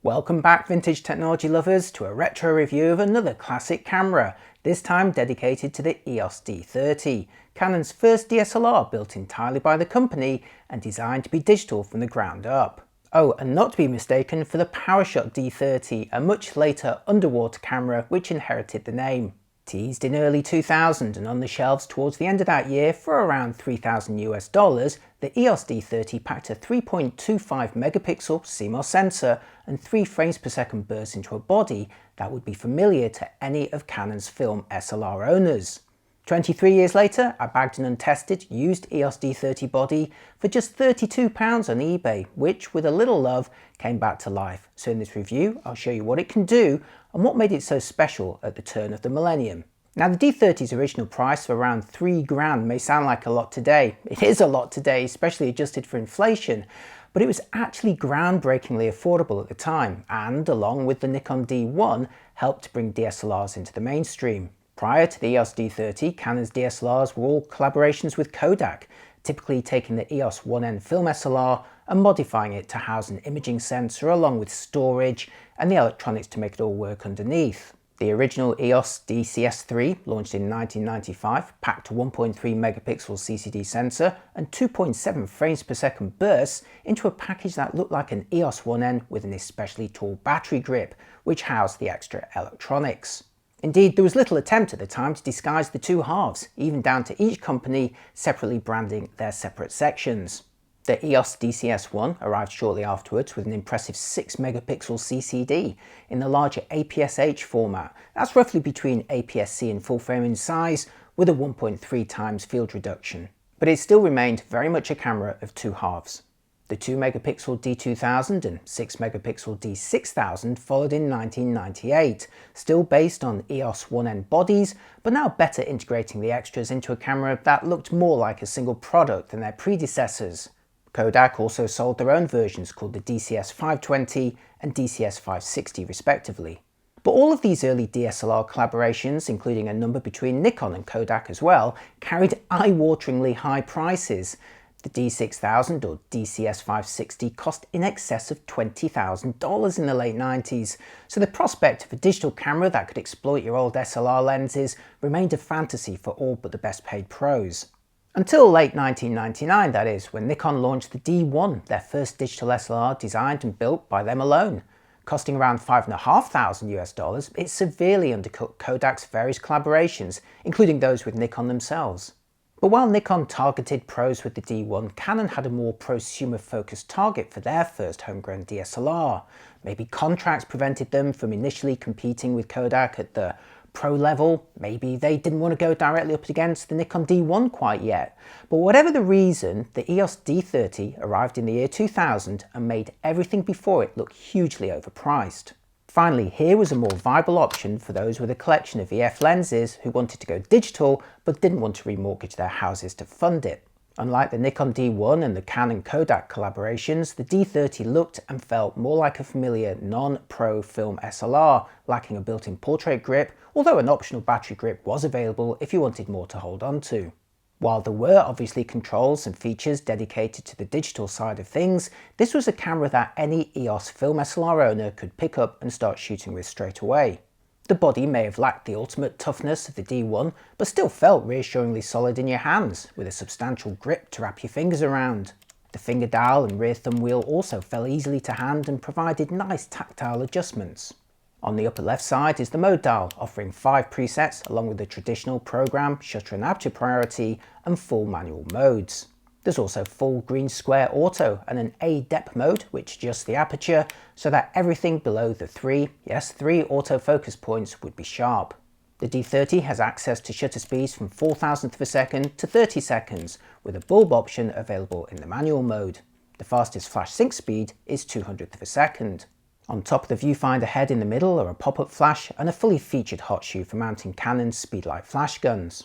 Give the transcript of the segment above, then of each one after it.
Welcome back, vintage technology lovers, to a retro review of another classic camera, this time dedicated to the EOS D30, Canon's first DSLR built entirely by the company and designed to be digital from the ground up. Oh, and not to be mistaken for the PowerShot D30, a much later underwater camera which inherited the name. Teased in early 2000 and on the shelves towards the end of that year for around $3,000, the EOS D30 packed a 3.25 megapixel CMOS sensor and 3 frames per second burst into a body that would be familiar to any of Canon's film SLR owners. 23 years later, I bagged an untested, used EOS D30 body for just £32 on eBay, which, with a little love, came back to life. So in this review, I'll show you what it can do and what made it so special at the turn of the millennium. Now, the D30's original price of around £3 may sound like a lot today. It is a lot today, especially adjusted for inflation, but it was actually groundbreakingly affordable at the time and, along with the Nikon D1, helped to bring DSLRs into the mainstream. Prior to the EOS D30, Canon's DSLRs were all collaborations with Kodak, typically taking the EOS 1N film SLR and modifying it to house an imaging sensor along with storage and the electronics to make it all work underneath. The original EOS DCS3, launched in 1995, packed a 1.3 megapixel CCD sensor and 2.7 frames per second bursts into a package that looked like an EOS 1N with an especially tall battery grip, which housed the extra electronics. Indeed, there was little attempt at the time to disguise the two halves, even down to each company separately branding their separate sections. The EOS DCS1 arrived shortly afterwards with an impressive 6 megapixel CCD in the larger APS-H format. That's roughly between APS-C and full frame in size, with a 1.3 times field reduction. But it still remained very much a camera of two halves. The 2 megapixel D2000 and 6 megapixel D6000 followed in 1998, still based on EOS 1N bodies, but now better integrating the extras into a camera that looked more like a single product than their predecessors. Kodak also sold their own versions called the DCS 520 and DCS 560 respectively. But all of these early DSLR collaborations, including a number between Nikon and Kodak as well, carried eye-wateringly high prices. The D6000 or DCS 560 cost in excess of $20,000 in the late 90s, so the prospect of a digital camera that could exploit your old SLR lenses remained a fantasy for all but the best paid pros. Until late 1999, that is, when Nikon launched the D1, their first digital SLR designed and built by them alone. Costing around $5,500, it severely undercut Kodak's various collaborations, including those with Nikon themselves. But while Nikon targeted pros with the D1, Canon had a more prosumer-focused target for their first homegrown DSLR. Maybe contracts prevented them from initially competing with Kodak at the pro level, maybe they didn't want to go directly up against the Nikon D1 quite yet. But whatever the reason, the EOS D30 arrived in the year 2000 and made everything before it look hugely overpriced. Finally, here was a more viable option for those with a collection of EF lenses who wanted to go digital but didn't want to remortgage their houses to fund it. Unlike the Nikon D1 and the Canon Kodak collaborations, the D30 looked and felt more like a familiar non-pro film SLR, lacking a built-in portrait grip, although an optional battery grip was available if you wanted more to hold on to. While there were obviously controls and features dedicated to the digital side of things, this was a camera that any EOS film SLR owner could pick up and start shooting with straight away. The body may have lacked the ultimate toughness of the D1, but still felt reassuringly solid in your hands, with a substantial grip to wrap your fingers around. The finger dial and rear thumb wheel also fell easily to hand and provided nice tactile adjustments. On the upper left side is the mode dial, offering 5 presets along with the traditional program, shutter and aperture priority and full manual modes. There's also full green square auto and an A depth mode which adjusts the aperture so that everything below the 3 autofocus points would be sharp. The D30 has access to shutter speeds from 4,000th of a second to 30 seconds, with a bulb option available in the manual mode. The fastest flash sync speed is 200th of a second. On top of the viewfinder head in the middle are a pop-up flash and a fully featured hot shoe for mounting Canon's speedlight flash guns.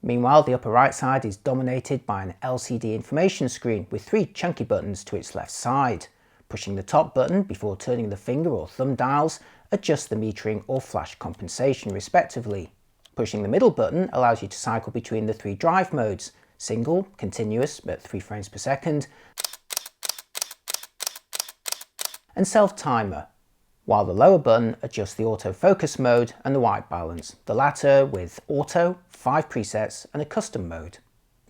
Meanwhile, the upper right side is dominated by an LCD information screen with 3 chunky buttons to its left side. Pushing the top button before turning the finger or thumb dials adjusts the metering or flash compensation respectively. Pushing the middle button allows you to cycle between the 3 drive modes: single, continuous at 3 frames per second, and self-timer, while the lower button adjusts the autofocus mode and the white balance, the latter with auto, 5 presets and a custom mode.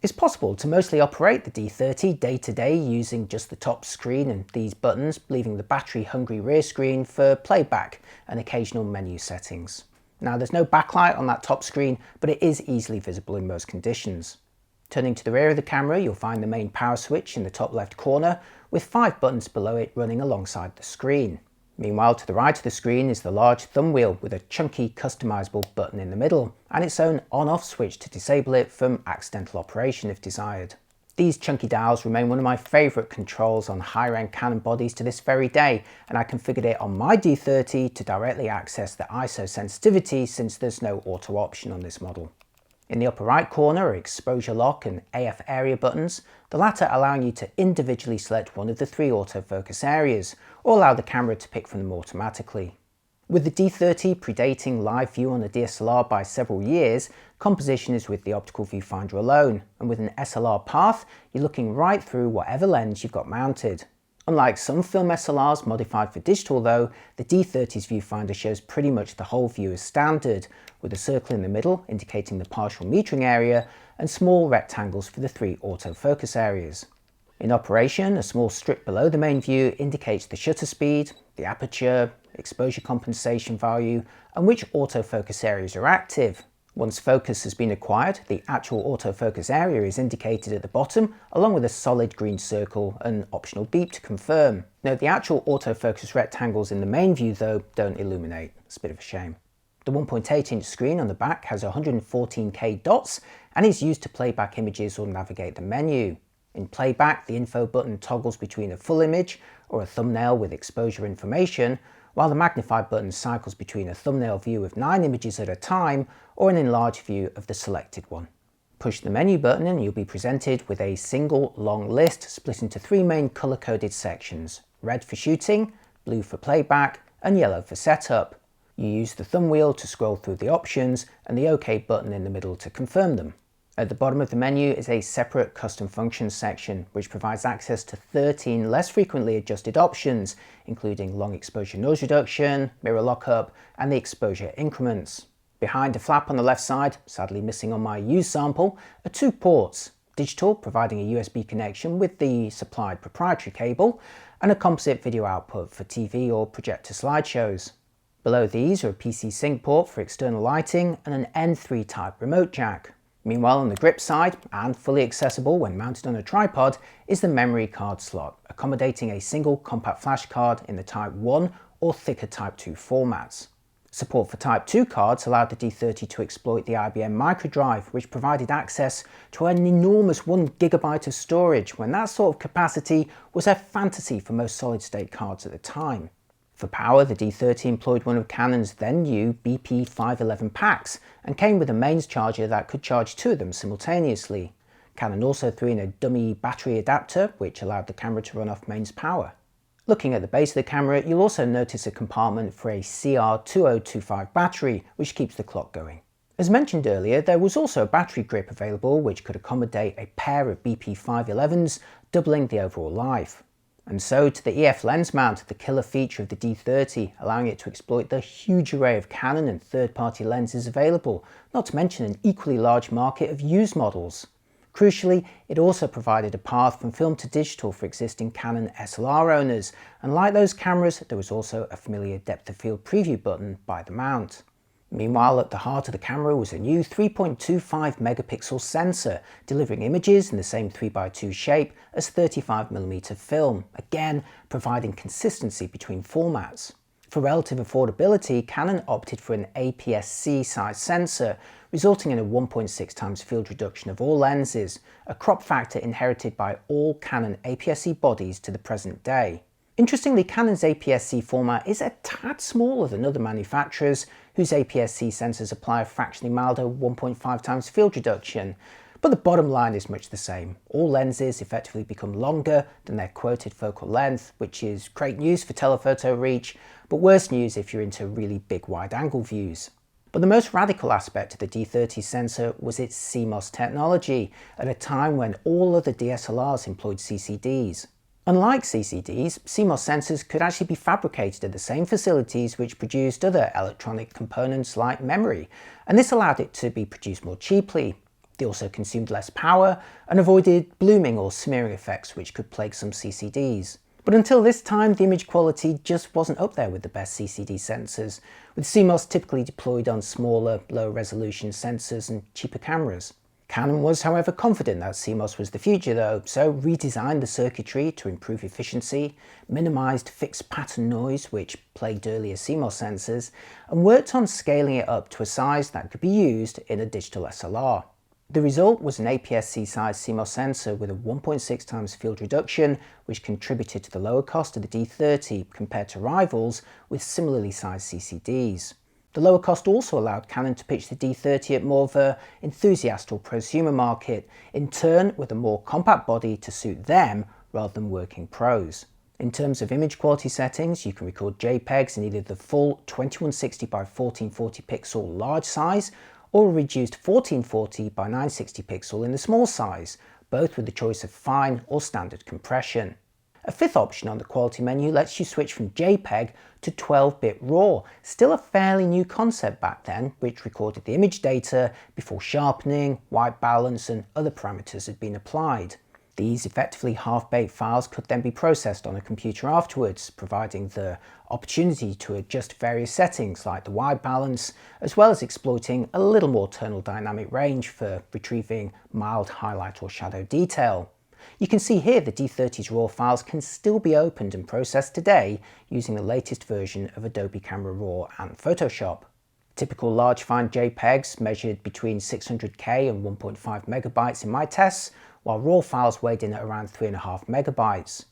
It's possible to mostly operate the D30 day to day using just the top screen and these buttons, leaving the battery-hungry rear screen for playback and occasional menu settings. Now there's no backlight on that top screen, but it is easily visible in most conditions. Turning to the rear of the camera, you'll find the main power switch in the top left corner, with 5 buttons below it running alongside the screen. Meanwhile, to the right of the screen is the large thumb wheel with a chunky customizable button in the middle, and its own on-off switch to disable it from accidental operation if desired. These chunky dials remain one of my favourite controls on higher-end Canon bodies to this very day, and I configured it on my D30 to directly access the ISO sensitivity since there's no auto option on this model. In the upper right corner are exposure lock and AF area buttons, the latter allowing you to individually select one of the 3 autofocus areas, or allow the camera to pick from them automatically. With the D30 predating live view on the DSLR by several years, composition is with the optical viewfinder alone, and with an SLR path, you're looking right through whatever lens you've got mounted. Unlike some film SLRs modified for digital though, the D30's viewfinder shows pretty much the whole view as standard, with a circle in the middle indicating the partial metering area and small rectangles for the 3 autofocus areas. In operation, a small strip below the main view indicates the shutter speed, the aperture, exposure compensation value, and which autofocus areas are active. Once focus has been acquired, the actual autofocus area is indicated at the bottom, along with a solid green circle and an optional beep to confirm. Note the actual autofocus rectangles in the main view though don't illuminate. It's a bit of a shame. The 1.8-inch screen on the back has 114K dots and is used to play back images or navigate the menu. In playback, the info button toggles between a full image or a thumbnail with exposure information, while the magnify button cycles between a thumbnail view of 9 images at a time or an enlarged view of the selected one. Push the menu button and you'll be presented with a single long list split into 3 main colour-coded sections: red for shooting, blue for playback, and yellow for setup. You use the thumb wheel to scroll through the options and the OK button in the middle to confirm them. At the bottom of the menu is a separate custom functions section, which provides access to 13 less frequently adjusted options, including long exposure noise reduction, mirror lockup, and the exposure increments. Behind a flap on the left side, sadly missing on my used sample, are 2 ports: digital, providing a USB connection with the supplied proprietary cable, and a composite video output for TV or projector slideshows. Below these are a PC sync port for external lighting and an N3 type remote jack. Meanwhile, on the grip side, and fully accessible when mounted on a tripod, is the memory card slot, accommodating a single compact flash card in the Type 1 or thicker Type 2 formats. Support for Type 2 cards allowed the D30 to exploit the IBM microdrive, which provided access to an enormous 1 GB of storage, when that sort of capacity was a fantasy for most solid-state cards at the time. For power, the D30 employed one of Canon's then new BP511 packs and came with a mains charger that could charge 2 of them simultaneously. Canon also threw in a dummy battery adapter, which allowed the camera to run off mains power. Looking at the base of the camera, you'll also notice a compartment for a CR2025 battery, which keeps the clock going. As mentioned earlier, there was also a battery grip available which could accommodate a pair of BP511s, doubling the overall life. And so to the EF lens mount, the killer feature of the D30, allowing it to exploit the huge array of Canon and third-party lenses available, not to mention an equally large market of used models. Crucially, it also provided a path from film to digital for existing Canon SLR owners, and like those cameras, there was also a familiar depth of field preview button by the mount. Meanwhile, at the heart of the camera was a new 3.25 megapixel sensor, delivering images in the same 3x2 shape as 35mm film, again providing consistency between formats. For relative affordability, Canon opted for an APS-C size sensor, resulting in a 1.6 times field reduction of all lenses, a crop factor inherited by all Canon APS-C bodies to the present day. Interestingly, Canon's APS-C format is a tad smaller than other manufacturers, whose APS-C sensors apply a fractionally milder 1.5 times field reduction, but the bottom line is much the same. All lenses effectively become longer than their quoted focal length, which is great news for telephoto reach, but worse news if you're into really big wide-angle views. But the most radical aspect of the D30 sensor was its CMOS technology, at a time when all other DSLRs employed CCDs. Unlike CCDs, CMOS sensors could actually be fabricated at the same facilities which produced other electronic components like memory, and this allowed it to be produced more cheaply. They also consumed less power and avoided blooming or smearing effects which could plague some CCDs. But until this time, the image quality just wasn't up there with the best CCD sensors, with CMOS typically deployed on smaller, low resolution sensors and cheaper cameras. Canon was, however, confident that CMOS was the future though, so redesigned the circuitry to improve efficiency, minimised fixed pattern noise which plagued earlier CMOS sensors, and worked on scaling it up to a size that could be used in a digital SLR. The result was an APS-C size CMOS sensor with a 1.6 times field reduction, which contributed to the lower cost of the D30 compared to rivals with similarly sized CCDs. The lower cost also allowed Canon to pitch the D30 at more of an enthusiast or prosumer market, in turn with a more compact body to suit them rather than working pros. In terms of image quality settings, you can record JPEGs in either the full 2160 by 1440 pixel large size or a reduced 1440 by 960 pixel in the small size, both with the choice of fine or standard compression. A fifth option on the quality menu lets you switch from JPEG to 12-bit RAW, still a fairly new concept back then, which recorded the image data before sharpening, white balance and other parameters had been applied. These effectively half-baked files could then be processed on a computer afterwards, providing the opportunity to adjust various settings like the white balance, as well as exploiting a little more tonal dynamic range for retrieving mild highlight or shadow detail. You can see here the D30's RAW files can still be opened and processed today using the latest version of Adobe Camera Raw and Photoshop. Typical large fine JPEGs measured between 600K and 1.5 megabytes in my tests, while RAW files weighed in at around 3.5 megabytes.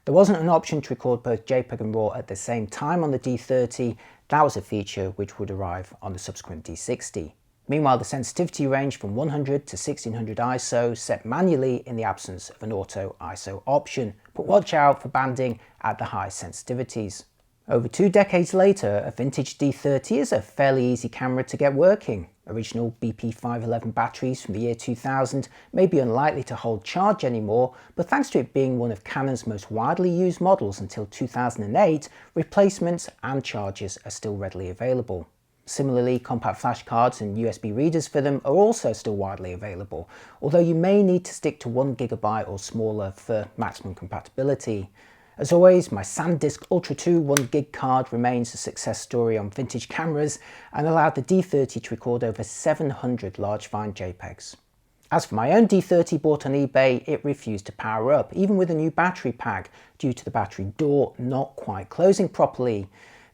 There wasn't an option to record both JPEG and RAW at the same time on the D30, that was a feature which would arrive on the subsequent D60. Meanwhile, the sensitivity range from 100 to 1600 ISO set manually in the absence of an auto ISO option, but watch out for banding at the high sensitivities. Over 2 decades later, a vintage D30 is a fairly easy camera to get working. Original BP511 batteries from the year 2000 may be unlikely to hold charge anymore, but thanks to it being one of Canon's most widely used models until 2008, replacements and chargers are still readily available. Similarly, compact flash cards and USB readers for them are also still widely available, although you may need to stick to 1GB or smaller for maximum compatibility. As always, my SanDisk Ultra 2 1GB card remains a success story on vintage cameras and allowed the D30 to record over 700 large fine JPEGs. As for my own D30 bought on eBay, it refused to power up, even with a new battery pack, due to the battery door not quite closing properly.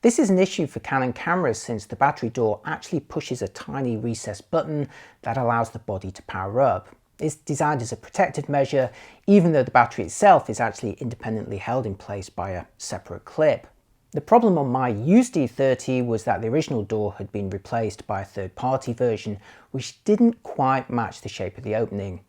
This is an issue for Canon cameras since the battery door actually pushes a tiny recessed button that allows the body to power up. It's designed as a protective measure, even though the battery itself is actually independently held in place by a separate clip. The problem on my used D30 was that the original door had been replaced by a third-party version, which didn't quite match the shape of the opening.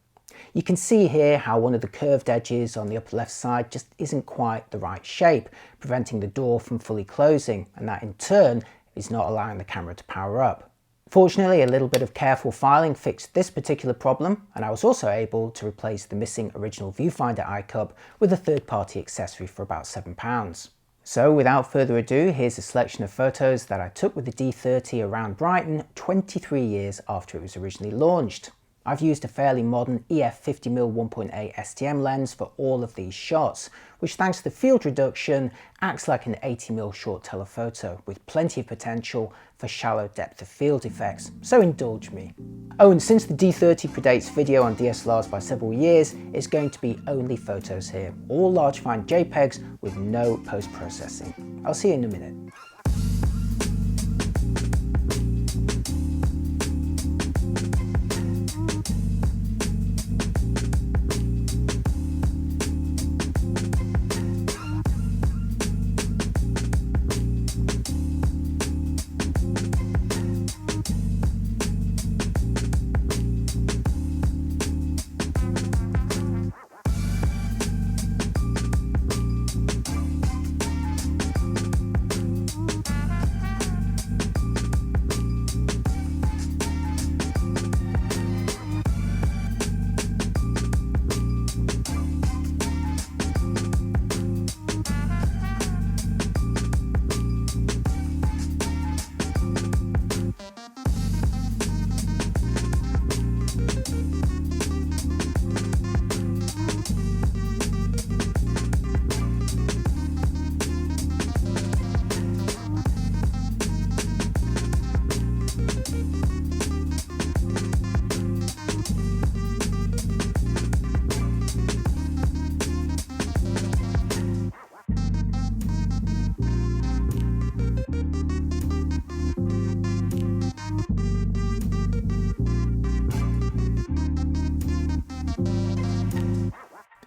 You can see here how one of the curved edges on the upper left side just isn't quite the right shape, preventing the door from fully closing, and that in turn is not allowing the camera to power up. Fortunately, a little bit of careful filing fixed this particular problem, and I was also able to replace the missing original viewfinder iCub with a third-party accessory for about £7. So without further ado, here's a selection of photos that I took with the D30 around Brighton 23 years after it was originally launched. I've used a fairly modern EF 50mm 1.8 STM lens for all of these shots, which thanks to the field reduction acts like an 80mm short telephoto with plenty of potential for shallow depth of field effects, so indulge me. Oh, and since the D30 predates video on DSLRs by several years, it's going to be only photos here, all large fine JPEGs with no post-processing. I'll see you in a minute.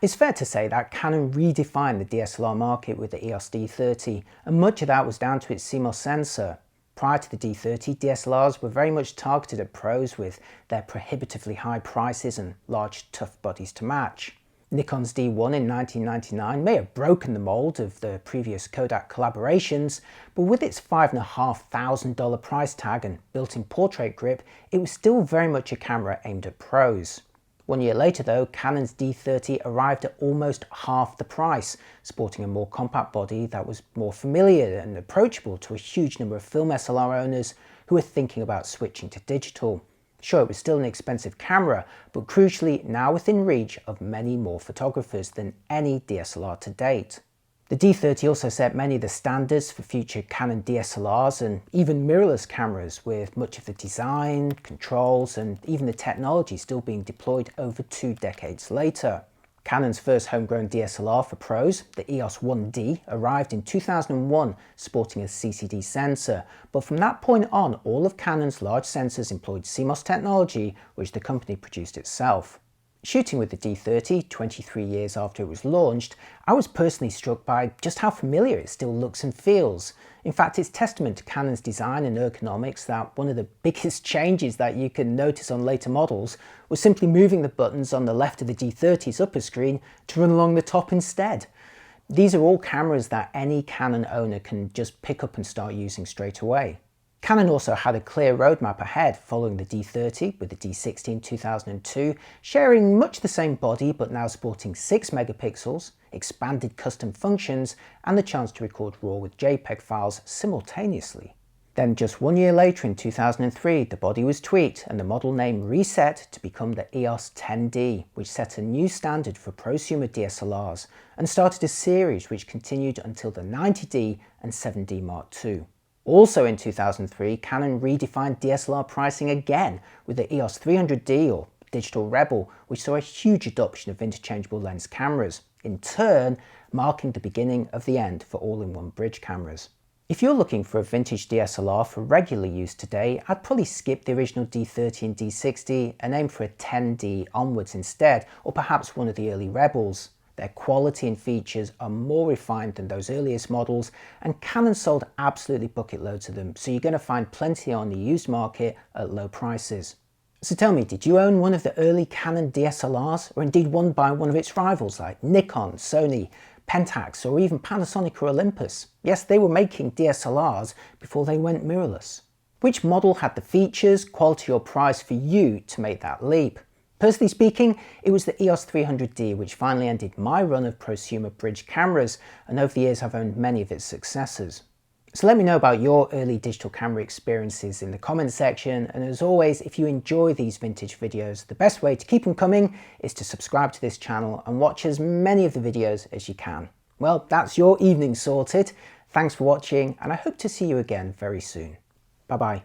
It's fair to say that Canon redefined the DSLR market with the EOS D30, and much of that was down to its CMOS sensor. Prior to the D30, DSLRs were very much targeted at pros with their prohibitively high prices and large, tough bodies to match. Nikon's D1 in 1999 may have broken the mold of the previous Kodak collaborations, but with its $5,500 price tag and built-in portrait grip, it was still very much a camera aimed at pros. 1 year later though, Canon's D30 arrived at almost half the price, sporting a more compact body that was more familiar and approachable to a huge number of film SLR owners who were thinking about switching to digital. Sure, it was still an expensive camera, but crucially now within reach of many more photographers than any DSLR to date. The D30 also set many of the standards for future Canon DSLRs and even mirrorless cameras, with much of the design, controls and even the technology still being deployed over 2 decades later. Canon's first homegrown DSLR for pros, the EOS 1D, arrived in 2001 sporting a CCD sensor, but from that point on all of Canon's large sensors employed CMOS technology, which the company produced itself. Shooting with the D30 23 years after it was launched, I was personally struck by just how familiar it still looks and feels. In fact, it's testament to Canon's design and ergonomics that one of the biggest changes that you can notice on later models was simply moving the buttons on the left of the D30's upper screen to run along the top instead. These are all cameras that any Canon owner can just pick up and start using straight away. Canon also had a clear roadmap ahead, following the D30 with the D60 in 2002, sharing much the same body but now sporting 6 megapixels, expanded custom functions and the chance to record RAW with JPEG files simultaneously. Then just 1 year later in 2003, the body was tweaked and the model name reset to become the EOS X-D, which set a new standard for prosumer DSLRs and started a series which continued until the 90D and 7D Mark II. Also in 2003, Canon redefined DSLR pricing again with the EOS 300D or Digital Rebel, which saw a huge adoption of interchangeable lens cameras, in turn marking the beginning of the end for all-in-one bridge cameras. If you're looking for a vintage DSLR for regular use today, I'd probably skip the original D30 and D60 and aim for a 10D onwards instead, or perhaps one of the early Rebels. Their quality and features are more refined than those earliest models, and Canon sold absolutely bucket loads of them, so you're going to find plenty on the used market at low prices. So tell me, did you own one of the early Canon DSLRs, or indeed one by one of its rivals like Nikon, Sony, Pentax, or even Panasonic or Olympus? Yes, they were making DSLRs before they went mirrorless. Which model had the features, quality or price for you to make that leap? Personally speaking, it was the EOS 300D which finally ended my run of prosumer bridge cameras, and over the years I've owned many of its successors. So let me know about your early digital camera experiences in the comments section, and as always, if you enjoy these vintage videos, the best way to keep them coming is to subscribe to this channel and watch as many of the videos as you can. Well, that's your evening sorted. Thanks for watching, and I hope to see you again very soon. Bye bye.